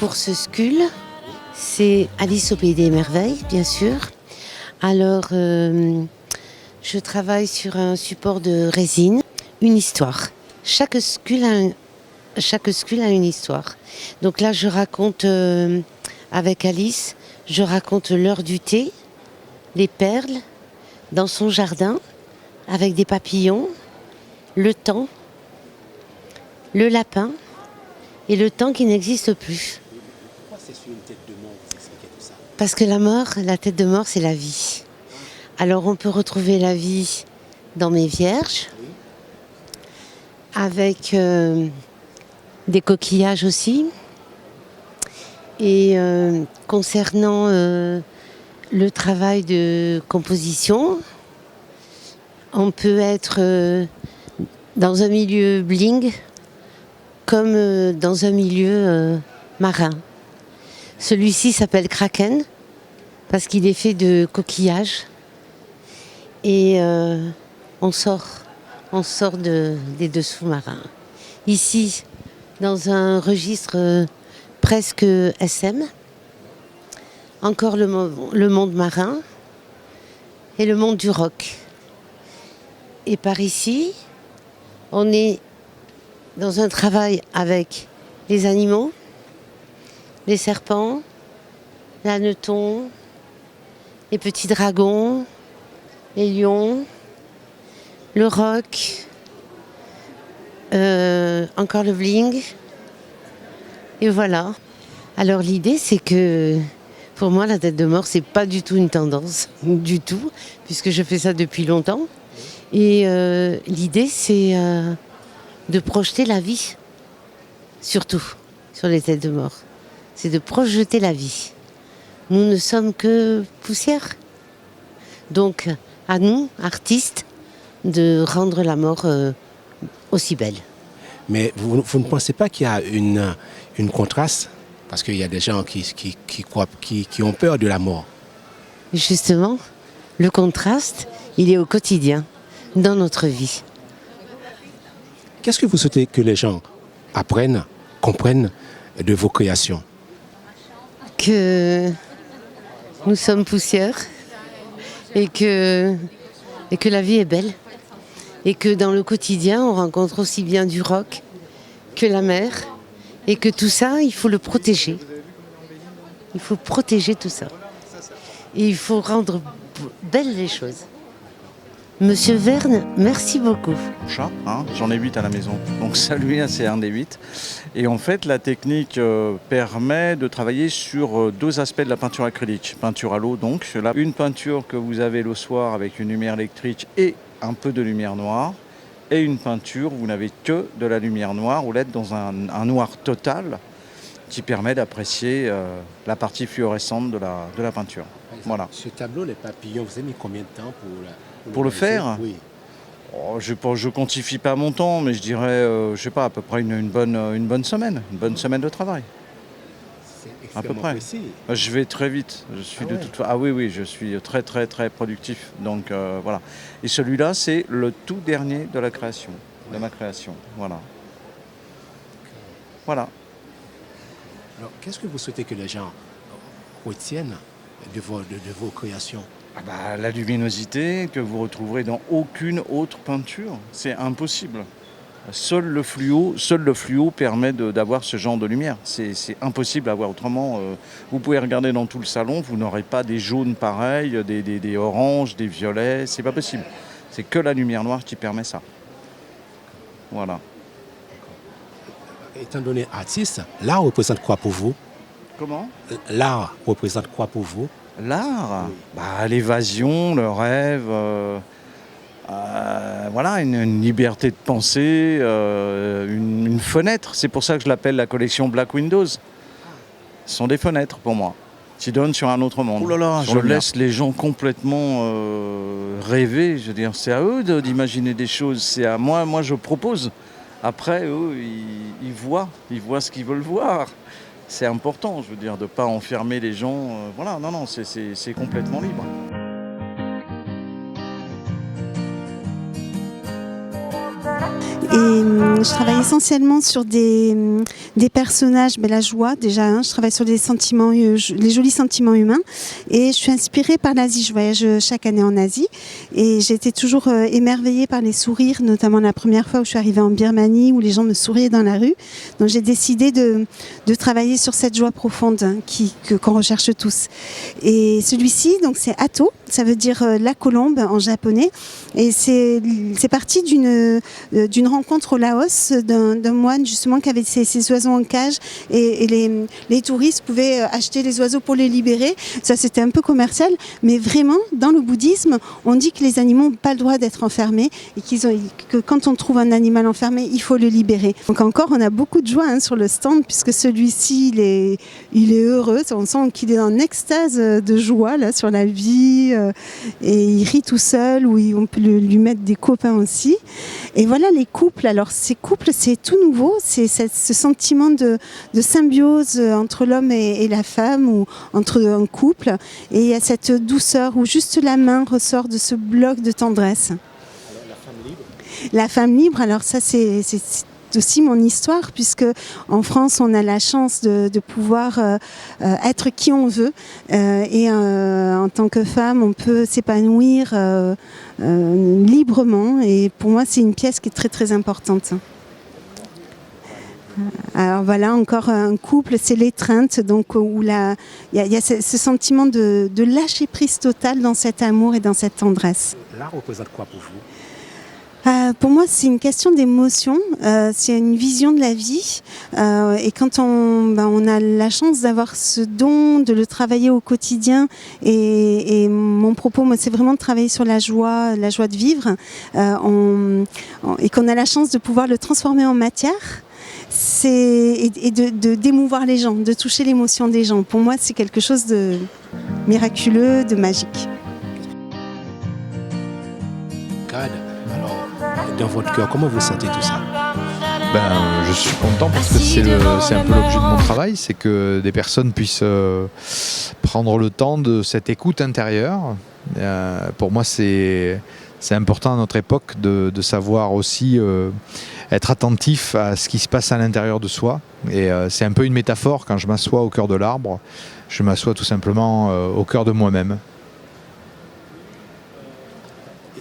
pour ce Skull, c'est Alice au pays des merveilles, bien sûr. Alors, je travaille sur un support de résine, une histoire. Chaque Skull a une histoire. Donc là, je raconte avec Alice, je raconte l'heure du thé, les perles, dans son jardin, avec des papillons, le temps, le lapin et le temps qui n'existe plus. Pourquoi c'est sur une tête de mort vous expliquez tout ça? Parce que la tête de mort, c'est la vie. Alors on peut retrouver la vie dans mes vierges, avec des coquillages aussi. Et concernant le travail de composition, on peut être dans un milieu bling comme dans un milieu marin. Celui-ci s'appelle Kraken parce qu'il est fait de coquillages et on sort des dessous marins. Ici, dans un registre presque SM, encore le monde marin et le monde du rock. Et par ici, on est dans un travail avec les animaux, les serpents, l'hanneton, les petits dragons, les lions, le rock, encore le bling. Et voilà. Alors l'idée, c'est que pour moi, la tête de mort, c'est pas du tout une tendance, du tout, puisque je fais ça depuis longtemps. Et l'idée, c'est de projeter la vie, surtout sur les têtes de mort. C'est de projeter la vie. Nous ne sommes que poussière. Donc, à nous, artistes, de rendre la mort aussi belle. Mais vous ne pensez pas qu'il y a une contraste? Parce qu'il y a des gens qui ont peur de la mort. Justement, le contraste, il est au quotidien, dans notre vie. Qu'est-ce que vous souhaitez que les gens apprennent, comprennent de vos créations? Que nous sommes poussière et que la vie est belle. Et que dans le quotidien, on rencontre aussi bien du rock que la mer. Et que tout ça, il faut le protéger. Il faut protéger tout ça. Et il faut rendre belles les choses. Monsieur Verne, merci beaucoup. Chat, hein, j'en ai 8 à la maison. Donc celui c'est un des 8. Et en fait, la technique permet de travailler sur 2 aspects de la peinture acrylique. Peinture à l'eau, donc. Là, une peinture que vous avez le soir avec une lumière électrique et un peu de lumière noire. Et une peinture où vous n'avez que de la lumière noire, ou l'être dans un noir total qui permet d'apprécier la partie fluorescente de la peinture. Voilà. Ce tableau, les papillons, vous avez mis combien de temps pour le faire? Oui. Oh, je quantifie pas mon temps, mais je dirais, je sais pas, à peu près une bonne semaine de travail. C'est à peu extrêmement près. précis. Je vais très vite. Je suis de toute façon. Ah oui, je suis très très très productif. Donc voilà. Et celui-là, c'est le tout dernier de la création, de ma création. Voilà. Voilà. Alors, qu'est-ce que vous souhaitez que les gens retiennent de vos créations? Ah bah, la luminosité que vous retrouverez dans aucune autre peinture, c'est impossible. Seul le fluo permet d'avoir ce genre de lumière. C'est impossible à voir autrement. Vous pouvez regarder dans tout le salon, vous n'aurez pas des jaunes pareils, des oranges, des violets. C'est pas possible. C'est que la lumière noire qui permet ça. Voilà. Étant donné artiste, l'art représente quoi pour vous? Comment? L'art représente quoi pour vous? L'art, l'évasion, le rêve. Voilà, une liberté de penser, une fenêtre. C'est pour ça que je l'appelle la collection Black Windows. Ce sont des fenêtres pour moi, qui donnent sur un autre monde. Ouh là là, je laisse les gens complètement rêver. Je veux dire, c'est à eux d'imaginer des choses. C'est à moi je propose. Après, eux, ils voient ce qu'ils veulent voir. C'est important, je veux dire, de ne pas enfermer les gens. Voilà, non, c'est complètement libre. Et Je travaille essentiellement sur des personnages, la joie déjà, je travaille sur les sentiments, les jolis sentiments humains, et je suis inspirée par l'Asie. Je voyage chaque année en Asie et j'ai été toujours émerveillée par les sourires, notamment la première fois où je suis arrivée en Birmanie, où les gens me souriaient dans la rue. Donc j'ai décidé de travailler sur cette joie profonde qu'on recherche tous. Et celui-ci, donc c'est Ato, ça veut dire la colombe en japonais, et c'est parti d'une rencontre au Laos d'un moine justement qui avait ces oiseaux en cage, et les touristes pouvaient acheter les oiseaux pour les libérer. Ça, c'était un peu commercial, mais vraiment dans le bouddhisme on dit que les animaux n'ont pas le droit d'être enfermés, et que quand on trouve un animal enfermé, il faut le libérer. Donc encore, on a beaucoup de joie sur le stand, puisque celui-ci il est heureux, on sent qu'il est en extase de joie là, sur la vie, et il rit tout seul, ou on peut lui mettre des copains aussi. Et voilà les couples. Alors ces couples, c'est tout nouveau, c'est ce sentiment de symbiose entre l'homme et la femme, ou entre un couple, et il y a cette douceur où juste la main ressort de ce bloc de tendresse. Alors, la femme libre. La femme libre, alors ça c'est aussi mon histoire, puisque en France on a la chance de pouvoir être qui on veut, et en tant que femme on peut s'épanouir librement, et pour moi c'est une pièce qui est très très importante. Alors voilà, encore un couple, c'est l'étreinte, donc où il y a ce sentiment de lâcher prise totale dans cet amour et dans cette tendresse. L'art représente quoi pour vous ? Pour moi, c'est une question d'émotion, c'est une vision de la vie, et quand on a la chance d'avoir ce don, de le travailler au quotidien, et mon propos, moi, c'est vraiment de travailler sur la joie de vivre, et qu'on a la chance de pouvoir le transformer en matière, et d'émouvoir les gens, de toucher l'émotion des gens. Pour moi, c'est quelque chose de miraculeux, de magique. Alors, dans votre cœur, comment vous sentez tout ça ? Je suis content parce que c'est un peu l'objet de mon travail, c'est que des personnes puissent prendre le temps de cette écoute intérieure. Pour moi, c'est important à notre époque de savoir aussi être attentif à ce qui se passe à l'intérieur de soi. Et c'est un peu une métaphore, quand je m'assois au cœur de l'arbre, je m'assois tout simplement au cœur de moi-même.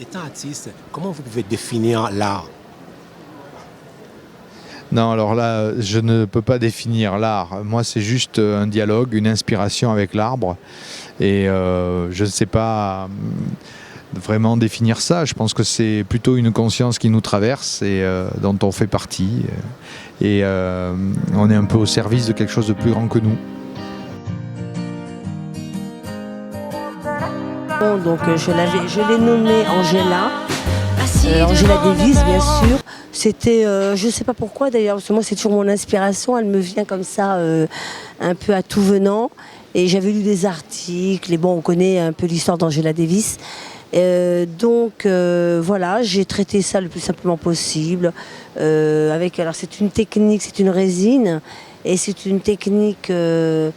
Étant artiste, comment vous pouvez définir l'art ? Non, alors là, je ne peux pas définir l'art. Moi, c'est juste un dialogue, une inspiration avec l'arbre. Et je ne sais pas vraiment définir ça. Je pense que c'est plutôt une conscience qui nous traverse et dont on fait partie. Et on est un peu au service de quelque chose de plus grand que nous. Donc je l'ai nommée Angela. Angela Davis, bien sûr. C'était, je ne sais pas pourquoi d'ailleurs, parce que moi c'est toujours mon inspiration, elle me vient comme ça, un peu à tout venant. Et j'avais lu des articles, et bon, on connaît un peu l'histoire d'Angela Davis. Donc voilà, j'ai traité ça le plus simplement possible. Alors c'est une technique, c'est une résine, et c'est une technique de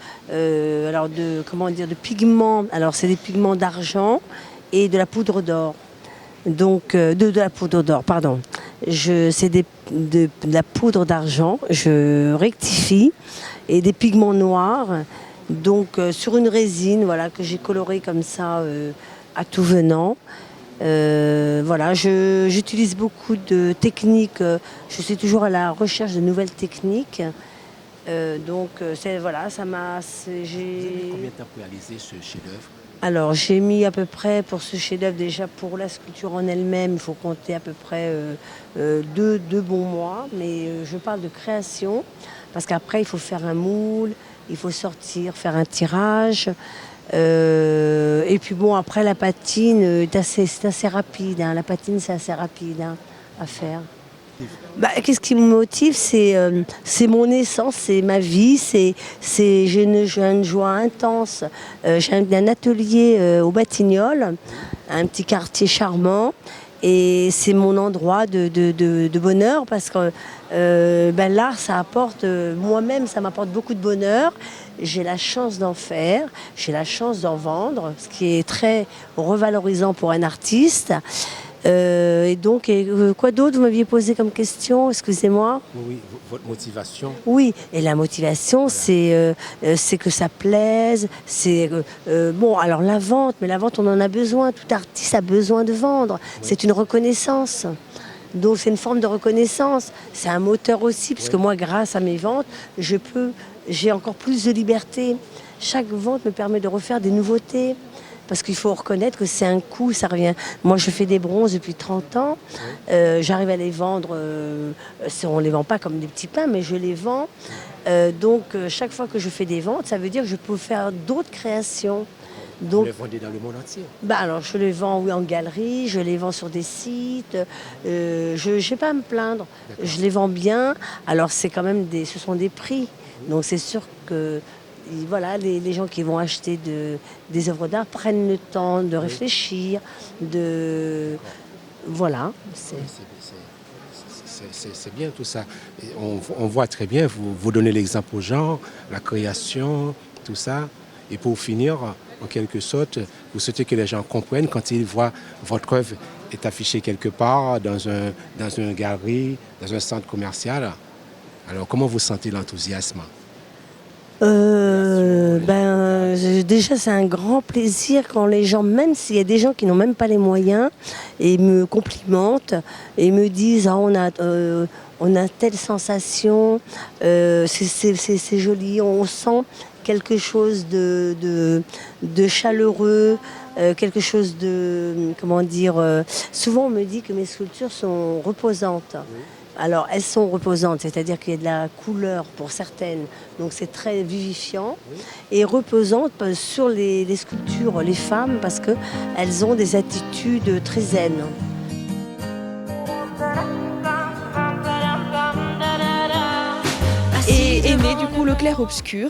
pigments. Alors c'est des pigments d'argent et de la poudre d'or. Donc de la poudre d'or, pardon. C'est de la poudre d'argent, je rectifie, et des pigments noirs. Donc sur une résine, voilà, que j'ai colorée comme ça à tout venant. Voilà, j'utilise beaucoup de techniques. Je suis toujours à la recherche de nouvelles techniques. Ça m'a. Vous avez mis combien de temps pour réaliser ce chef-d'œuvre ? Alors j'ai mis à peu près pour ce chef-d'œuvre, déjà pour la sculpture en elle-même, il faut compter à peu près deux bons mois. Mais je parle de création, parce qu'après il faut faire un moule, il faut sortir, faire un tirage. Et puis bon, après la patine, c'est assez rapide. La patine, c'est assez rapide à faire. Qu'est-ce qui me motive, c'est mon essence, c'est ma vie, j'ai une joie intense. J'ai un atelier au Batignolles, un petit quartier charmant, et c'est mon endroit de bonheur, parce que l'art, ça apporte, moi-même, ça m'apporte beaucoup de bonheur. J'ai la chance d'en faire, j'ai la chance d'en vendre, ce qui est très revalorisant pour un artiste. Et donc, quoi d'autre vous m'aviez posé comme question? Excusez-moi. Oui, votre motivation. Oui, et la motivation, c'est que ça plaise. Bon, alors la vente, mais la vente, on en a besoin. Tout artiste a besoin de vendre. Oui. C'est une reconnaissance. Donc c'est une forme de reconnaissance. C'est un moteur aussi, puisque moi, grâce à mes ventes, j'ai encore plus de liberté. Chaque vente me permet de refaire des nouveautés. Parce qu'il faut reconnaître que c'est un coût, ça revient. Moi, je fais des bronzes depuis 30 ans. J'arrive à les vendre. On ne les vend pas comme des petits pains, mais je les vends. Donc, chaque fois que je fais des ventes, ça veut dire que je peux faire d'autres créations. Donc, vous les vendez dans le monde entier? Alors, je les vends en galerie, je les vends sur des sites. Je n'ai pas à me plaindre. Je les vends bien. Alors, c'est quand même ce sont des prix. Donc, c'est sûr que... Voilà, les gens qui vont acheter des œuvres d'art prennent le temps de réfléchir, Voilà. C'est bien tout ça. Et on voit très bien, vous donnez l'exemple aux gens, la création, tout ça. Et pour finir, en quelque sorte, vous souhaitez que les gens comprennent quand ils voient votre œuvre est affichée quelque part, dans une galerie, dans un centre commercial. Alors, comment vous sentez l'enthousiasme? Déjà, c'est un grand plaisir quand les gens, même s'il y a des gens qui n'ont même pas les moyens, et me complimentent et me disent on a telle sensation, c'est joli, on sent quelque chose de chaleureux, quelque chose de, comment dire, souvent on me dit que mes sculptures sont reposantes. Alors, elles sont reposantes, c'est-à-dire qu'il y a de la couleur pour certaines, donc c'est très vivifiant. Et reposantes sur les sculptures, les femmes, parce qu'elles ont des attitudes très zen. Et est né du coup le clair-obscur,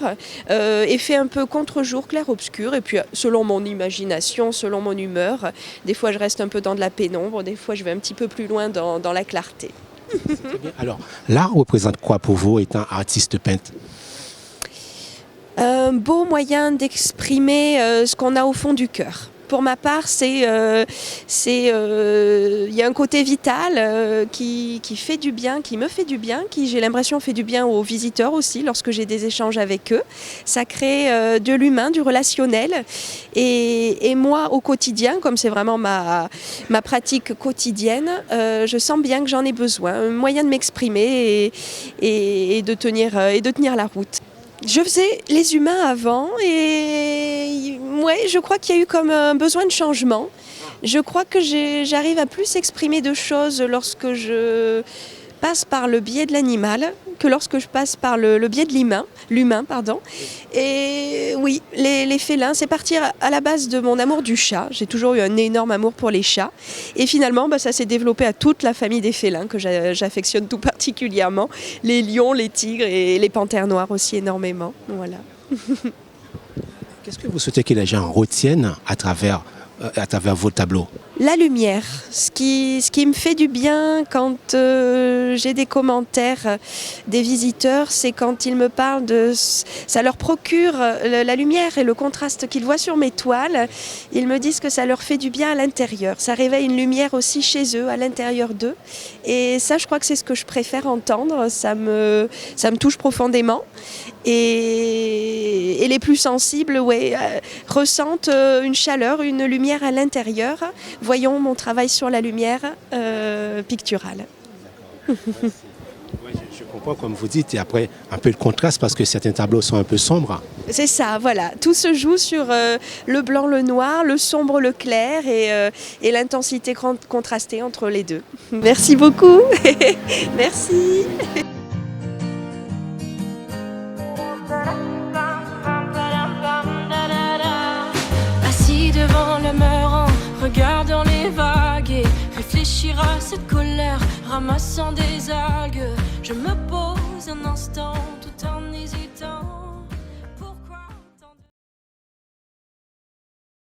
et fait un peu contre-jour, clair-obscur, et puis selon mon imagination, selon mon humeur, des fois je reste un peu dans de la pénombre, des fois je vais un petit peu plus loin dans la clarté. C'est très bien. Alors, l'art représente quoi pour vous étant artiste peintre? Un beau moyen d'exprimer ce qu'on a au fond du cœur. Pour ma part, il y a un côté vital qui fait du bien, qui me fait du bien, qui, j'ai l'impression, fait du bien aux visiteurs aussi lorsque j'ai des échanges avec eux. Ça crée de l'humain, du relationnel. Et moi, au quotidien, comme c'est vraiment ma pratique quotidienne, je sens bien que j'en ai besoin. Un moyen de m'exprimer et de tenir la route. Je faisais les humains avant et ouais, je crois qu'il y a eu comme un besoin de changement. Je crois que j'arrive à plus exprimer de choses lorsque je passe par le biais de l'animal que lorsque je passe par le biais de l'humain. Et oui, les félins, c'est parti à la base de mon amour du chat. J'ai toujours eu un énorme amour pour les chats. Et finalement, ça s'est développé à toute la famille des félins que j'affectionne tout particulièrement. Les lions, les tigres et les panthères noires aussi énormément. Voilà. Qu'est-ce que vous souhaitez que les gens retiennent à travers vos tableaux? La lumière, ce qui me fait du bien quand j'ai des commentaires des visiteurs, c'est quand ils me parlent ça leur procure la lumière et le contraste qu'ils voient sur mes toiles. Ils me disent que ça leur fait du bien à l'intérieur. Ça réveille une lumière aussi chez eux, à l'intérieur d'eux. Et ça, je crois que c'est ce que je préfère entendre. Ça me touche profondément. Et les plus sensibles, ressentent une chaleur, une lumière à l'intérieur. Voyons mon travail sur la lumière picturale. Je comprends, comme vous dites, et après un peu de contraste parce que certains tableaux sont un peu sombres. C'est ça, voilà. Tout se joue sur le blanc, le noir, le sombre, le clair et l'intensité contrastée entre les deux. Merci beaucoup. Merci. Assis devant le mur, regardant les vagues et réfléchir à cette colère, ramassant des algues. Je me pose un instant tout en hésitant.